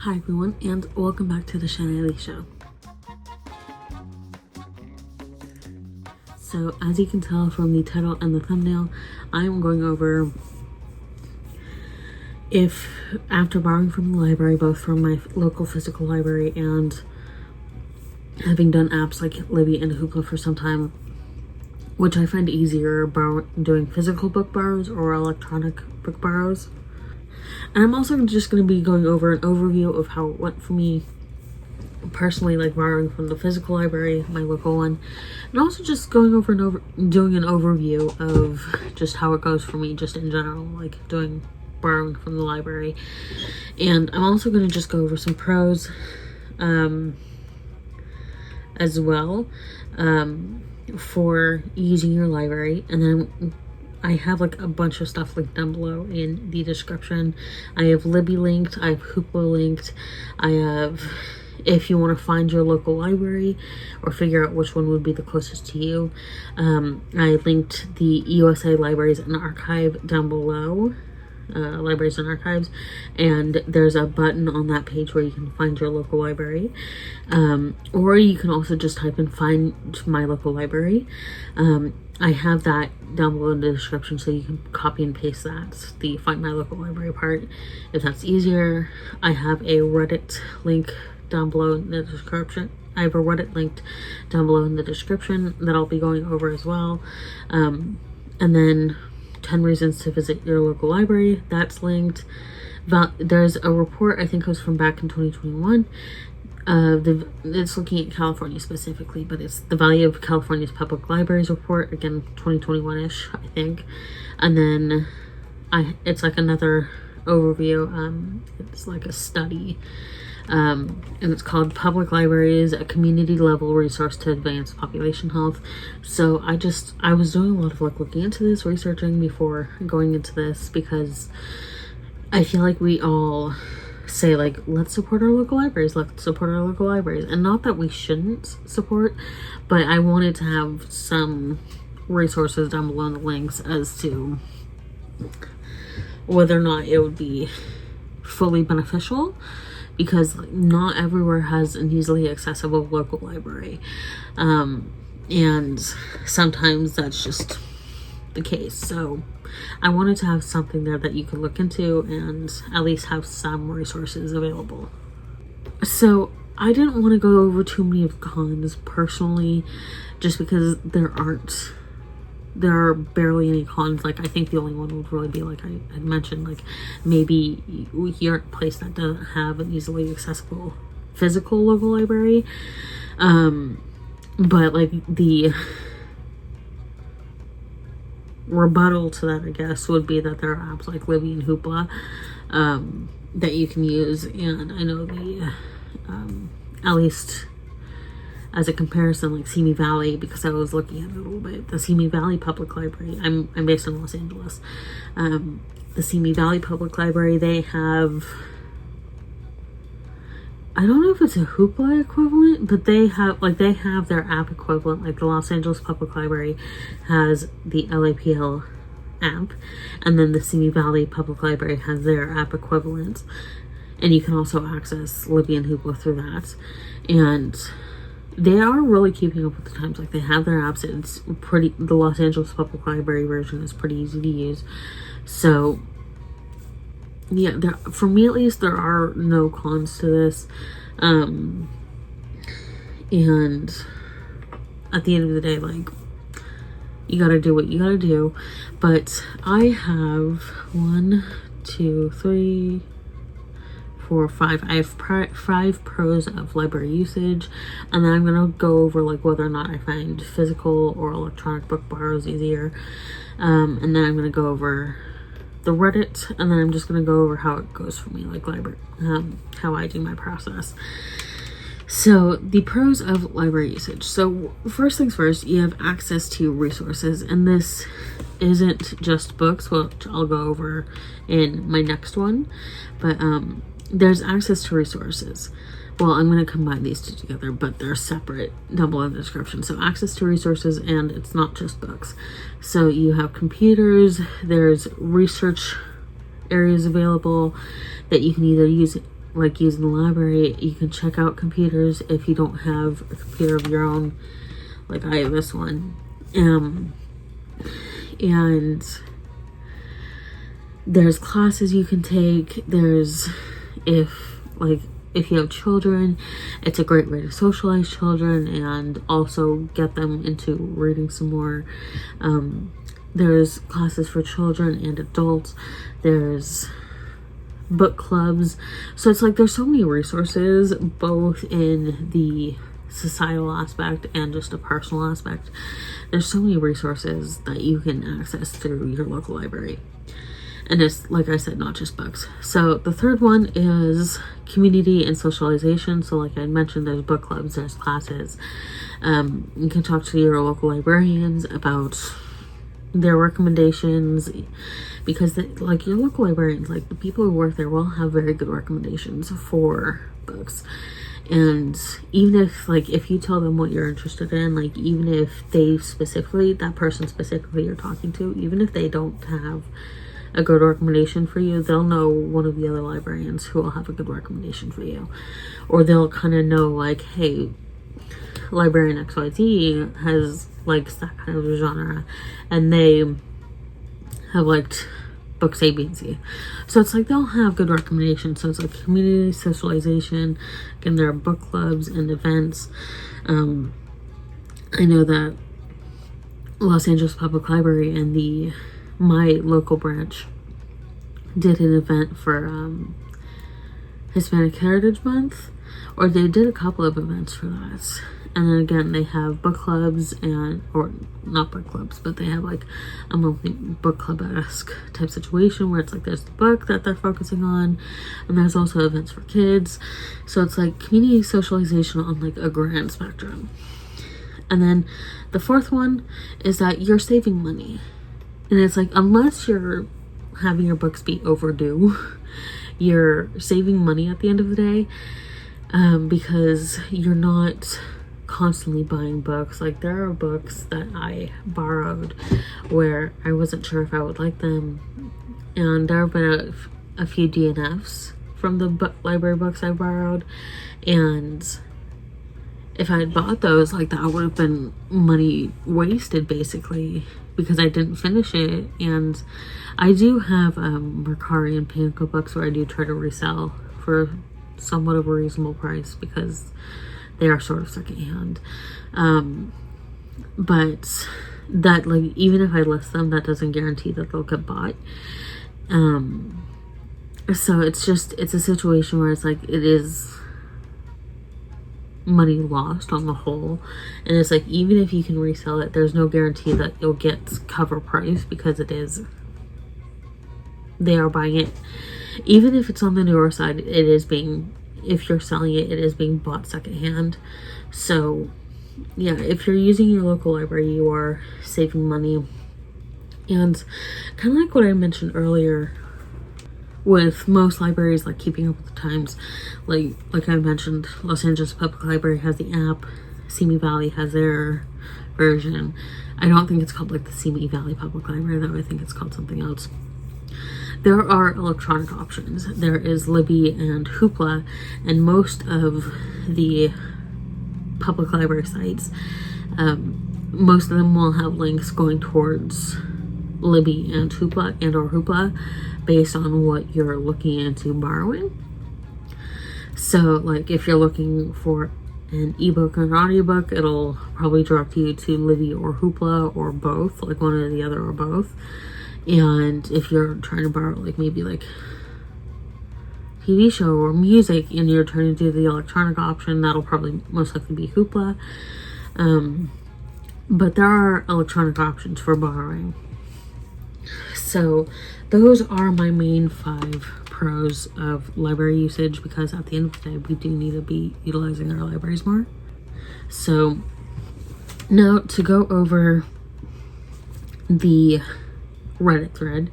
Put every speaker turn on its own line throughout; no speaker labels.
Hi everyone, and welcome back to the Socialization. So, as you can tell from the title and the thumbnail, I'm going over if, after borrowing from the library, both from my local physical library and having done apps like Libby and Hoopla for some time, which I find easier doing physical book borrows or electronic book borrows. And I'm also just going to be going over an overview of how it went for me personally, like borrowing from the physical library, my local one, and also just going over and doing an overview of just how it goes for me just in general, like borrowing from the library. And I'm also going to just go over some pros as well for using your library. And then I have like a bunch of stuff linked down below in the description. I have Libby linked, I have Hoopla linked, I have, if you want to find your local library or figure out which one would be the closest to you, I linked the USA Libraries and Archive down below, Libraries and Archives, and there's a button on that page where you can find your local library, or you can also just type in find my local library. I have that down below in the description, so you can copy and paste that, the find my local library part, if that's easier. I have a Reddit link down below in the description. I have a Reddit linked down below in the description that I'll be going over as well. And then 10 reasons to visit your local library, that's linked. There's a report, I think it was from back in 2021. It's looking at California specifically, but it's the value of California's public libraries report, again 2021-ish, I think. And then it's like another overview. It's like a study, and it's called Public Libraries, a community level resource to advance population health. So I was doing a lot of like looking into this, researching before going into this, because I feel like we all say like, let's support our local libraries, and not that we shouldn't support, but I wanted to have some resources down below in the links as to whether or not it would be fully beneficial, because not everywhere has an easily accessible local library, and sometimes that's just the case. So I wanted to have something there that you could look into and at least have some resources available. So I didn't want to go over too many of the cons personally, just because there are barely any cons. Like, I think the only one would really be, like I had mentioned, like maybe you're in a place that doesn't have an easily accessible physical local library, but like the rebuttal to that, I guess, would be that there are apps like Libby and Hoopla that you can use. And I know at least as a comparison, like Simi Valley, because I was looking at it a little bit, the Simi Valley Public Library, I'm based in Los Angeles, the Simi Valley Public Library, they have, I don't know if it's a Hoopla equivalent, but they have their app equivalent. Like the Los Angeles Public Library has the LAPL app, and then the Simi Valley Public Library has their app equivalent, and you can also access Libby and Hoopla through that. And they are really keeping up with the times. Like, they have their apps. It's pretty, the Los Angeles Public Library version is pretty easy to use. So yeah, for me at least, there are no cons to this. And at the end of the day, like, you gotta do what you gotta do. But I have 1, 2, 3, 4, 5. I have 5 pros of library usage, and then I'm gonna go over like whether or not I find physical or electronic book borrows easier, and then I'm gonna go over the Reddit, and then I'm just gonna go over how it goes for me, like library, how I do my process. So the pros of library usage. So first things first, you have access to resources, and this isn't just books, which I'll go over in my next one, but there's access to resources. Well, I'm going to combine these two together, but they're separate down below in the description. So access to resources, and it's not just books. So you have computers, there's research areas available that you can either use like using the library, you can check out computers if you don't have a computer of your own. Like I have this one. And there's classes you can take. There's, if you have children, it's a great way to socialize children and also get them into reading some more. There's classes for children and adults. There's book clubs. So it's like there's so many resources, both in the societal aspect and just a personal aspect. There's so many resources that you can access through your local library. And it's, like I said, not just books. So the third one is community and socialization. So like I mentioned, there's book clubs, there's classes. You can talk to your local librarians about their recommendations, because like your local librarians, like the people who work there, will have very good recommendations for books. And even if, like, if you tell them what you're interested in, like, even if they specifically, that person specifically you're talking to, even if they don't have a good recommendation for you, they'll know one of the other librarians who will have a good recommendation for you. Or they'll kind of know, like, hey, librarian XYZ has likes that kind of genre, and they have liked books A, B, and C. So it's like they'll have good recommendations. So it's like community, socialization. Again, there are book clubs and events. I know that Los Angeles Public Library and my local branch did an event for Hispanic Heritage Month, or they did a couple of events for that. And then again, they have book clubs or not book clubs, but they have like a monthly book club-esque type situation where it's like there's the book that they're focusing on, and there's also events for kids. So it's like community socialization on like a grand spectrum. And then the fourth one is that you're saving money. And it's like, unless you're having your books be overdue, you're saving money at the end of the day, because you're not constantly buying books. Like there are books that I borrowed where I wasn't sure if I would like them, and there have been a few DNFs from the library books I borrowed, and if I had bought those, like that would have been money wasted basically, because I didn't finish it. And I do have Mercari and Pinnacle books where I do try to resell for somewhat of a reasonable price, because they are sort of secondhand. But that, like, even if I list them, that doesn't guarantee that they'll get bought. So it's a situation where it's like, it is money lost on the whole. And it's like, even if you can resell it, there's no guarantee that you'll get cover price, because they are buying it. Even if it's on the newer side, if you're selling it, it is being bought secondhand. So yeah, if you're using your local library, you are saving money. And kind of like what I mentioned earlier with most libraries, like keeping up with the times, like I mentioned, Los Angeles Public Library has the app, Simi Valley has their version. I don't think it's called like the Simi Valley Public Library though, I think it's called something else. There are electronic options. There is Libby and Hoopla, and most of the public library sites, most of them will have links going towards Libby and Hoopla or Hoopla based on what you're looking into borrowing. So like if you're looking for an ebook or an audiobook, it'll probably direct you to Libby or Hoopla, or both, like one or the other or both. And if you're trying to borrow like maybe like TV show or music, and you're trying to do the electronic option, that'll probably most likely be Hoopla. But there are electronic options for borrowing. So those are my main 5 pros of library usage, because at the end of the day, we do need to be utilizing our libraries more. So now to go over the Reddit thread,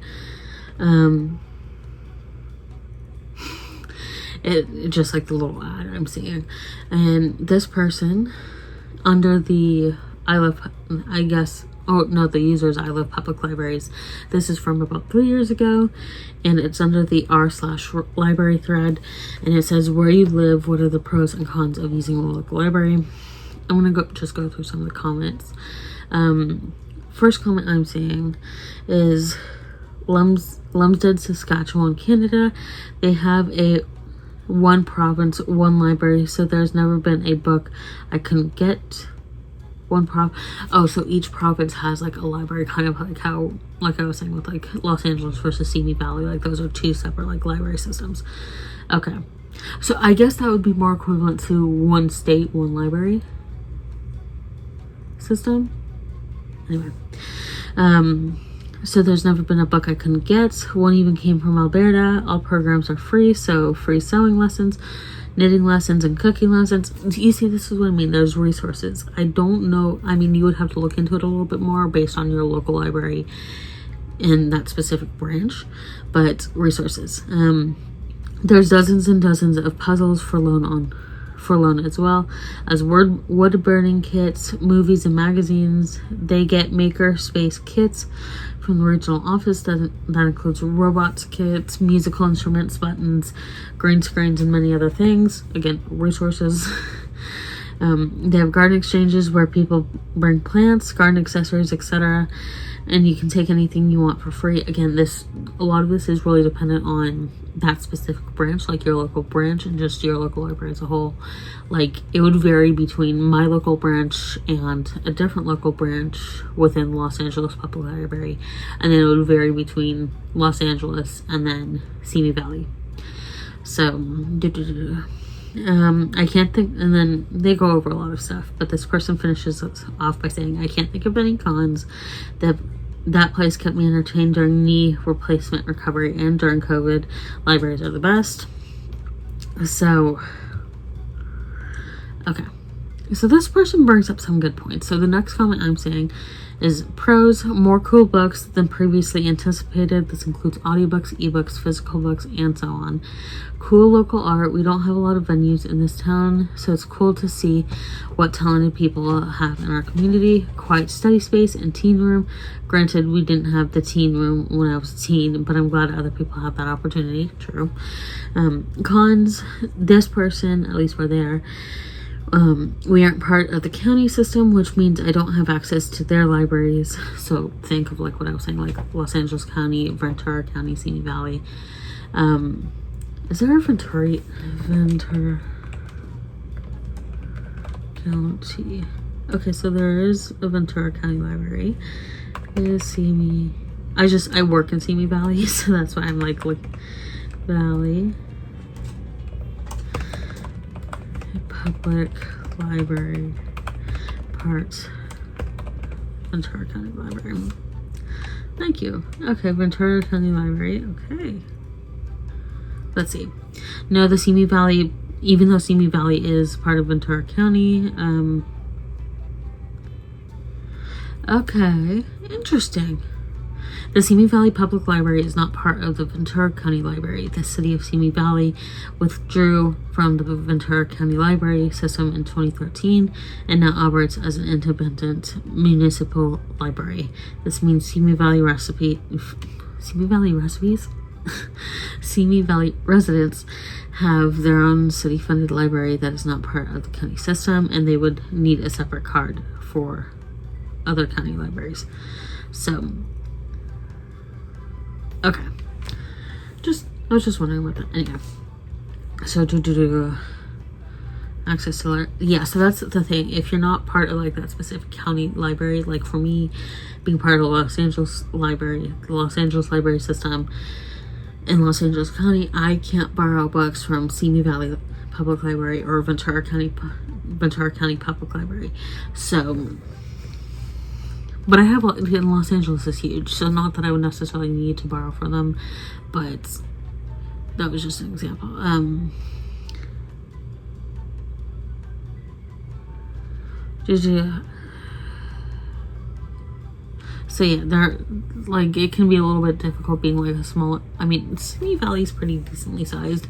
it just like the little ad I'm seeing, and this person under the I guess oh no, the users I Love Public Libraries. This is from about 3 years ago, and it's under the r/library thread, and it says, where you live, what are the pros and cons of using a local library? I'm gonna just go through some of the comments. First comment I'm seeing is Lumsden, Saskatchewan, Canada. They have a one province, one library, so there's never been a book I couldn't get. Oh, so each province has like a library, kind of like how, like I was saying with like Los Angeles versus Simi Valley, like those are two separate like library systems. Okay, so I guess that would be more equivalent to one state, one library system. Anyway, so there's never been a book I couldn't get. One even came from Alberta. All programs are free, so free sewing lessons, knitting lessons, and cooking lessons. You see, this is what I mean. There's resources. I don't know. I mean, you would have to look into it a little bit more based on your local library in that specific branch, but resources. There's dozens and dozens of puzzles for loan as well as wood burning kits, movies and magazines. They get maker space kits from the regional office that includes robots kits, musical instruments, buttons, green screens, and many other things. Again, resources. They have garden exchanges where people bring plants, garden accessories, etc., and you can take anything you want for free. Again, a lot of this is really dependent on that specific branch, like your local branch and just your local library as a whole. Like, it would vary between my local branch and a different local branch within Los Angeles Public Library, and then it would vary between Los Angeles and then Simi Valley. So I can't think, and then they go over a lot of stuff, but this person finishes off by saying, I can't think of any cons. That place kept me entertained during knee replacement recovery and during COVID. Libraries are the best. So, okay. So this person brings up some good points. So the next comment I'm saying is pros: more cool books than previously anticipated. This includes audiobooks, ebooks, physical books, and so on. Cool local art. We don't have a lot of venues in this town, so it's cool to see what talented people have in our community. Quiet study space and teen room. Granted, we didn't have the teen room when I was a teen, but I'm glad other people have that opportunity. True. Cons: this person, at least we're there, we aren't part of the county system, which means I don't have access to their libraries. So think of like what I was saying, like Los Angeles County, Ventura County, Simi Valley. Is there a Ventura County? Okay, so there is a Ventura County library. Is Simi? I work in Simi Valley, so that's why I'm like Valley Public Library, part Ventura County Library. Thank you. Okay, Ventura County Library. Okay. Let's see. No, the Simi Valley, even though Simi Valley is part of Ventura County. Okay, interesting. The Simi Valley Public Library is not part of the Ventura County Library. The city of Simi Valley withdrew from the Ventura County Library system in 2013 and now operates as an independent municipal library. This means Simi Valley residents have their own city-funded library that is not part of the county system, and they would need a separate card for other county libraries. So, okay. I was just wondering about that. Anyway. So, access to, yeah, so that's the thing. If you're not part of like that specific county library, like for me, being part of the Los Angeles Library, the Los Angeles Library System in Los Angeles County, I can't borrow books from Simi Valley Public Library or Ventura County Public Library. So, but I have, in Los Angeles is huge, so not that I would necessarily need to borrow from them, but that was just an example. So yeah, they're like, it can be a little bit difficult being like a small, I mean, Simi Valley is pretty decently sized,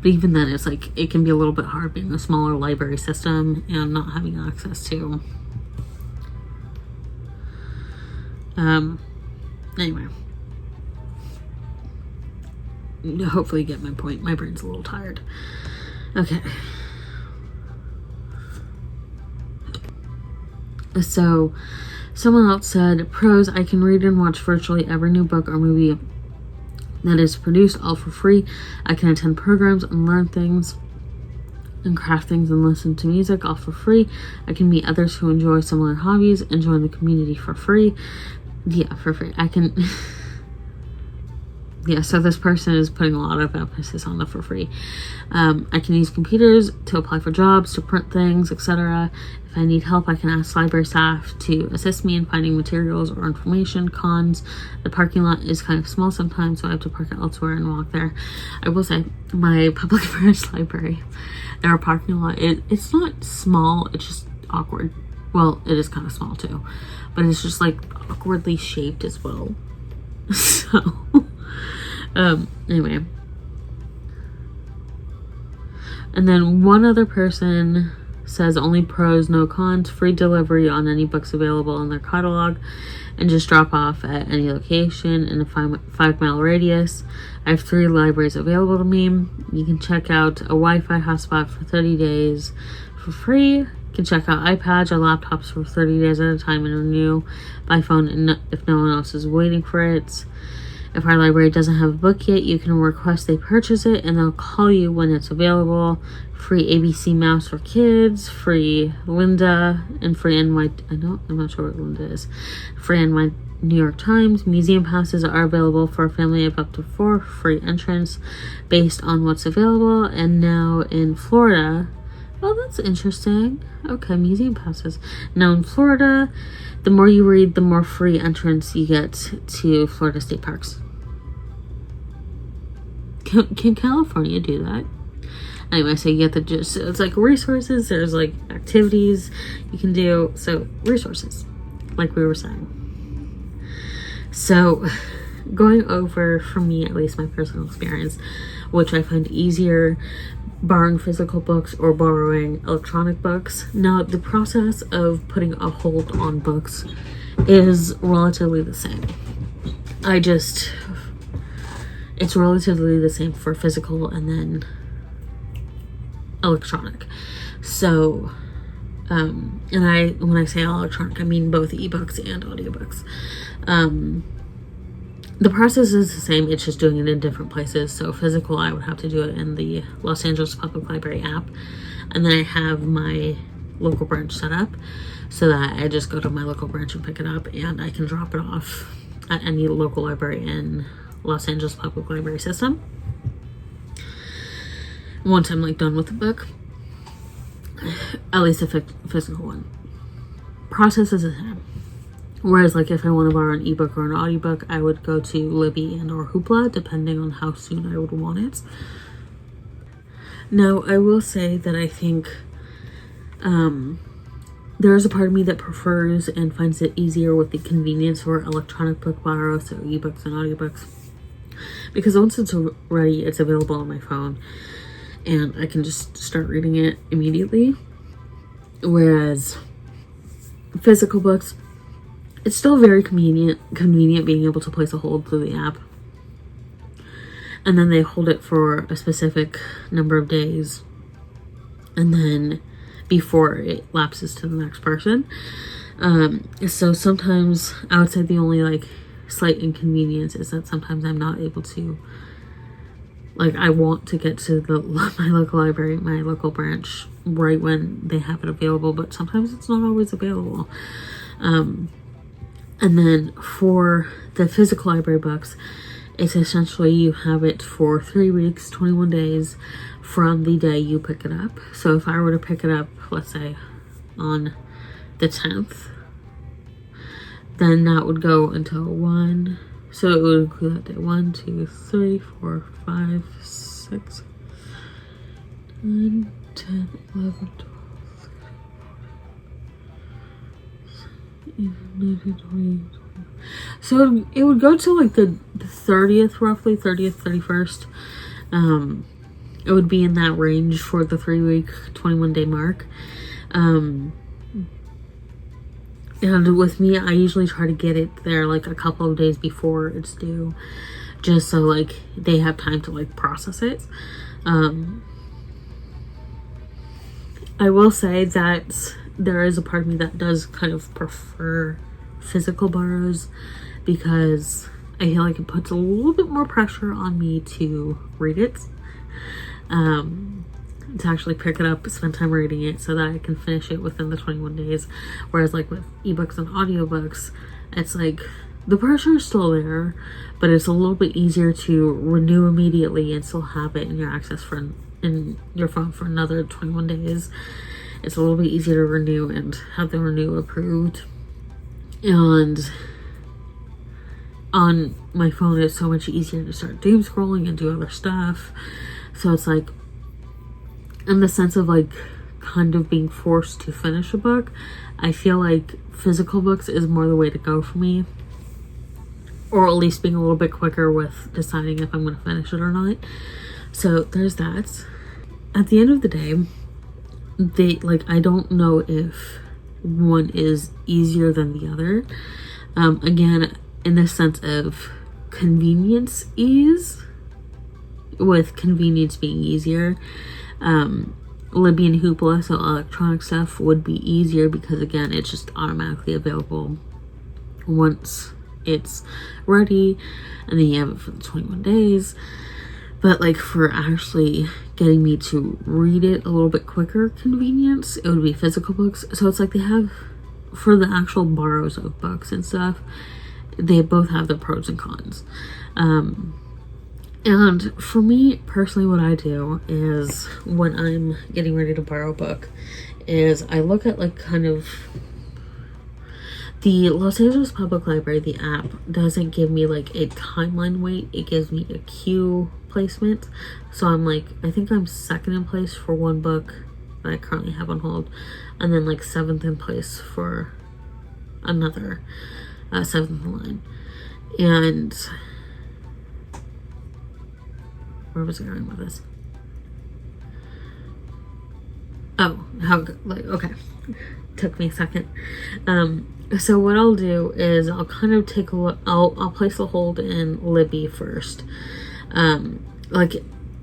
but even then it's like, it can be a little bit hard being a smaller library system and not having access to Anyway. Hopefully you get my point. My brain's a little tired. Okay. So, someone else said, pros, I can read and watch virtually every new book or movie that is produced, all for free. I can attend programs and learn things and craft things and listen to music, all for free. I can meet others who enjoy similar hobbies and join the community for free. Yeah, for free. I can... Yeah, so this person is putting a lot of emphasis on the for free. I can use computers to apply for jobs, to print things, etc. If I need help, I can ask library staff to assist me in finding materials or information. Cons, the parking lot is kind of small sometimes, so I have to park it elsewhere and walk there. I will say, my public affairs library, their parking lot, it's not small, it's just awkward. Well, it is kind of small too, but it's just like awkwardly shaped as well. So... anyway. And then one other person says only pros, no cons, free delivery on any books available in their catalog, and just drop off at any location in a 5-mile radius. I have 3 libraries available to me. You can check out a Wi-Fi hotspot for 30 days for free. You can check out iPads or laptops for 30 days at a time and renew by phone if no one else is waiting for it. If our library doesn't have a book yet, you can request they purchase it and they'll call you when it's available. Free ABC Mouse for kids, free Linda, and free NY... I'm not sure what Linda is. Free NY New York Times. Museum passes are available for a family of up to 4, free entrance based on what's available. And now in Florida... Oh, that's interesting. Okay, museum passes. Now in Florida, the more you read, the more free entrance you get to Florida state parks. Can California do that? Anyway, so you get the gist. So it's like resources, there's like activities you can do. So resources, like we were saying. So going over, for me at least, my personal experience, which I find easier borrowing physical books or borrowing electronic books. Now, the process of putting a hold on books is relatively the same. It's relatively the same for physical and then electronic. So, when I say electronic, I mean both ebooks and audiobooks. The process is the same, it's just doing it in different places. So physical, I would have to do it in the Los Angeles Public Library app. And then I have my local branch set up so that I just go to my local branch and pick it up, and I can drop it off at any local library in Los Angeles Public Library system. Once I'm like done with the book, at least a physical one. Process is the same. Whereas, like, if I want to borrow an ebook or an audiobook, I would go to Libby and or Hoopla, depending on how soon I would want it. Now, I will say that I think there is a part of me that prefers and finds it easier with the convenience for electronic book borrow, so ebooks and audiobooks. Because once it's ready, it's available on my phone, and I can just start reading it immediately. Whereas physical books, it's still very convenient being able to place a hold through the app. And then they hold it for a specific number of days. And then before it lapses to the next person. So sometimes I would say the only like slight inconvenience is that sometimes I'm not able to, like, I want to get to my local library, my local branch, right when they have it available, but sometimes it's not always available. And then for the physical library books, it's essentially you have it for 3 weeks, 21 days from the day you pick it up. So if I were to pick it up, let's say on the 10th, then that would go until 1. So it would include that day 1, 2, 3, 4, 5, 6, 9, 10, 11, 12. 19, 20. So it would go to like the 30th, roughly 30th, 31st. It would be in that range for the 3 week, 21 day mark. And with me, I usually try to get it there like a couple of days before it's due, just so like they have time to like process it. I will say that there is a part of me that does kind of prefer physical borrows, because I feel like it puts a little bit more pressure on me to read it, to actually pick it up, spend time reading it so that I can finish it within the 21 days. Whereas like with ebooks and audiobooks, it's like the pressure is still there, but it's a little bit easier to renew immediately and still have it in your access for in your phone for another 21 days. It's a little bit easier to renew and have the renew approved. And on my phone, it's so much easier to start doom scrolling and do other stuff. So it's like, in the sense of like kind of being forced to finish a book, I feel like physical books is more the way to go for me, or at least being a little bit quicker with deciding if I'm going to finish it or not. So there's that. At the end of the day, I don't know if one is easier than the other. Again, in the sense of convenience ease, with convenience being easier. Libby and Hoopla, so electronic stuff, would be easier because again, it's just automatically available once it's ready, and then you have it for the 21 days. But like for actually getting me to read it a little bit quicker convenience, it would be physical books. So it's like they have, for the actual borrows of books and stuff, they both have the pros and cons. And for me personally, what I do is when I'm getting ready to borrow a book is I look at like kind of the Los Angeles Public Library, the app doesn't give me like a timeline weight. It gives me a queue placement. So I'm like, I think I'm second in place for one book that I currently have on hold, and then like 7th in place for another, 7th in line. And where was I going with this? Oh, okay. Took me a second. So what I'll do is I'll kind of take a look, I'll place a hold in Libby first. And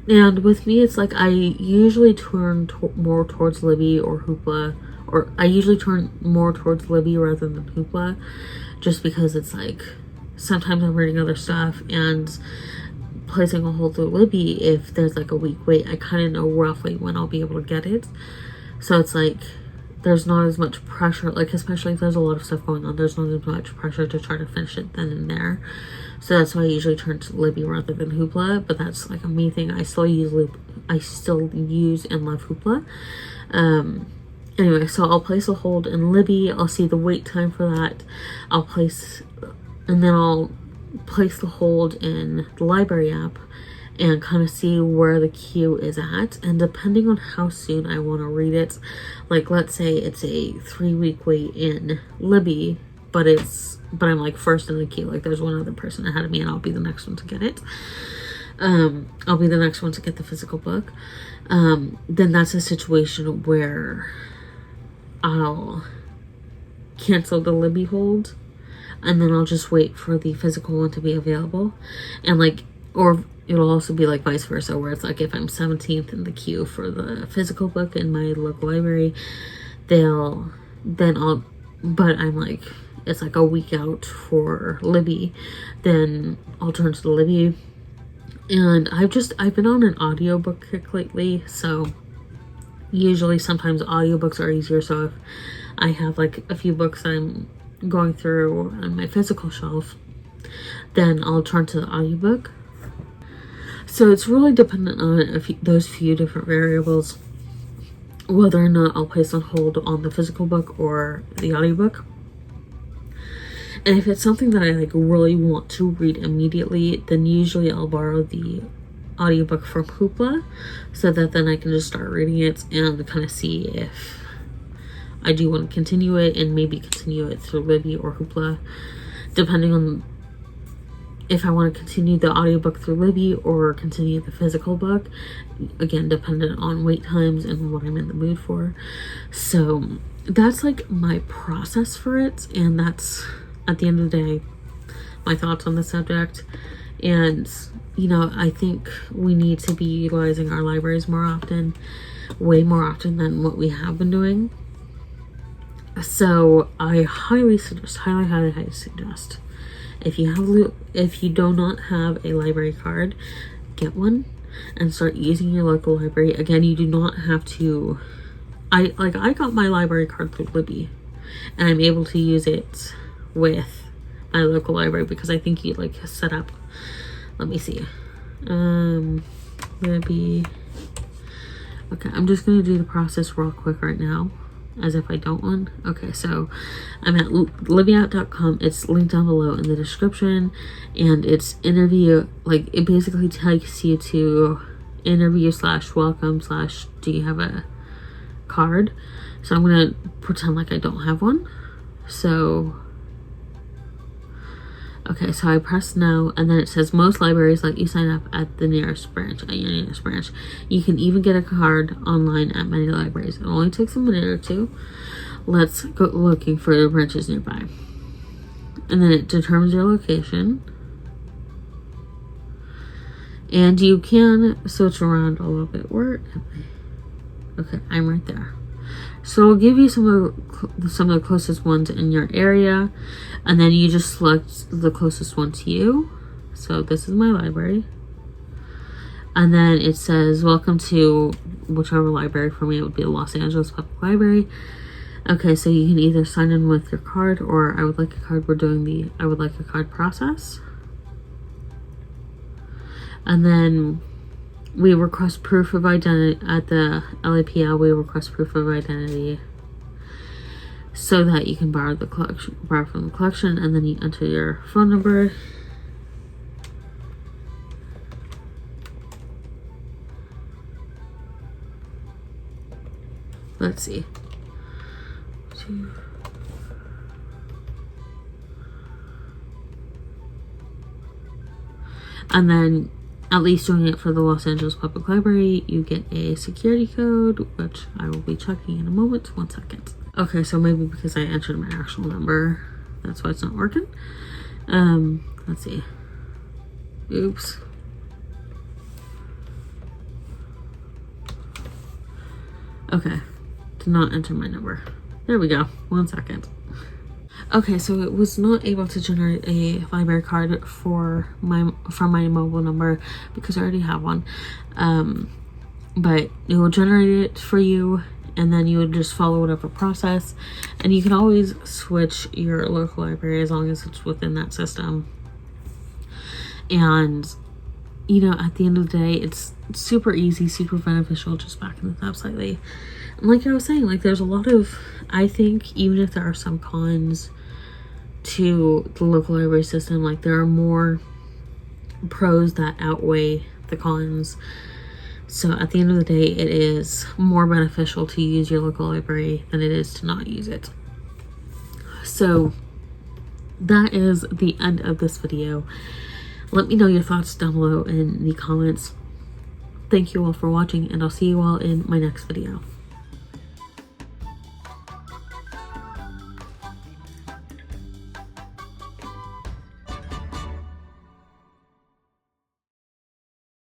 with me, it's like I usually turn more towards Libby or Hoopla, or I usually turn more towards Libby rather than Hoopla, just because it's like sometimes I'm reading other stuff and placing a hold through Libby. If there's like a week wait, I kind of know roughly when I'll be able to get it. So it's like there's not as much pressure, like especially if there's a lot of stuff going on, there's not as much pressure to try to finish it then and there. So that's why I usually turn to Libby rather than Hoopla, but that's like a me thing. I still use and love Hoopla. Anyway, so I'll place a hold in Libby. I'll see the wait time for that. I'll place the hold in the library app and kind of see where the queue is at, and depending on how soon I want to read it, like let's say it's a 3-week wait in Libby, but I'm like first in the queue, like there's one other person ahead of me and I'll be the next one to get it. I'll be the next one to get the physical book. Then that's a situation where I'll cancel the Libby hold, and then I'll just wait for the physical one to be available. And like, or it'll also be like vice versa, where it's like if I'm 17th in the queue for the physical book in my local library, but I'm like, it's like a week out for Libby, then I'll turn to the Libby. And I've been on an audiobook kick lately, so usually sometimes audiobooks are easier. So if I have like a few books that I'm going through on my physical shelf, then I'll turn to the audiobook. So it's really dependent on those few different variables, whether or not I'll place on hold on the physical book or the audiobook. And if it's something that I like really want to read immediately, then usually I'll borrow the audiobook from Hoopla, so that then I can just start reading it and kind of see if I do want to continue it, and maybe continue it through Libby or Hoopla, depending on if I want to continue the audiobook through Libby or continue the physical book, again, dependent on wait times and what I'm in the mood for. So that's like my process for it, and that's, at the end of the day, my thoughts on the subject. And you know, I think we need to be utilizing our libraries more often, way more often than what we have been doing. So I highly suggest, highly suggest, if you do not have a library card, get one and start using your local library. Again, you do not have to. I got my library card through Libby, and I'm able to use it with my local library because I think you like set up. Let me see. Libby. Okay, I'm just gonna do the process real quick right now, as if I don't want. Okay, so I'm at libbyout.com. It's linked down below in the description, and it's interview, like it basically takes you to interview/welcome/ do you have a card. So I'm gonna pretend like I don't have one. So okay, so I press no, and then it says most libraries let you sign up at the nearest branch, at your nearest branch. You can even get a card online at many libraries. It only takes a minute or two. Let's go looking for branches nearby. And then it determines your location. And you can switch around a little bit. Where am I? Okay, I'm right there. So it'll give you some of the closest ones in your area, and then you just select the closest one to you. So this is my library, and then it says welcome to whichever library. For me, it would be the Los Angeles Public Library. Okay, so you can either sign in with your card, or I would like a card. We're doing the I would like a card process, and then we request proof of identity at the LAPL. We request proof of identity so that you can borrow from the collection, and then you enter your phone number. Let's see. And then, at least doing it for the Los Angeles Public Library, you get a security code, which I will be checking in a moment. 1 second. Okay, so maybe because I entered my actual number, that's why it's not working. Let's see. Oops. Okay, did not enter my number. There we go. 1 second. Okay, so it was not able to generate a library card from my mobile number because I already have one. But it will generate it for you, and then you would just follow whatever process. And you can always switch your local library as long as it's within that system. And you know, at the end of the day, it's super easy, super beneficial. Just backing this up slightly. And like I was saying, like there's a lot of, I think, even if there are some cons to the local library system, like there are more pros that outweigh the cons. So at the end of the day, it is more beneficial to use your local library than it is to not use it. So that is the end of this video. Let me know your thoughts down below in the comments. Thank you all for watching, and I'll see you all in my next video.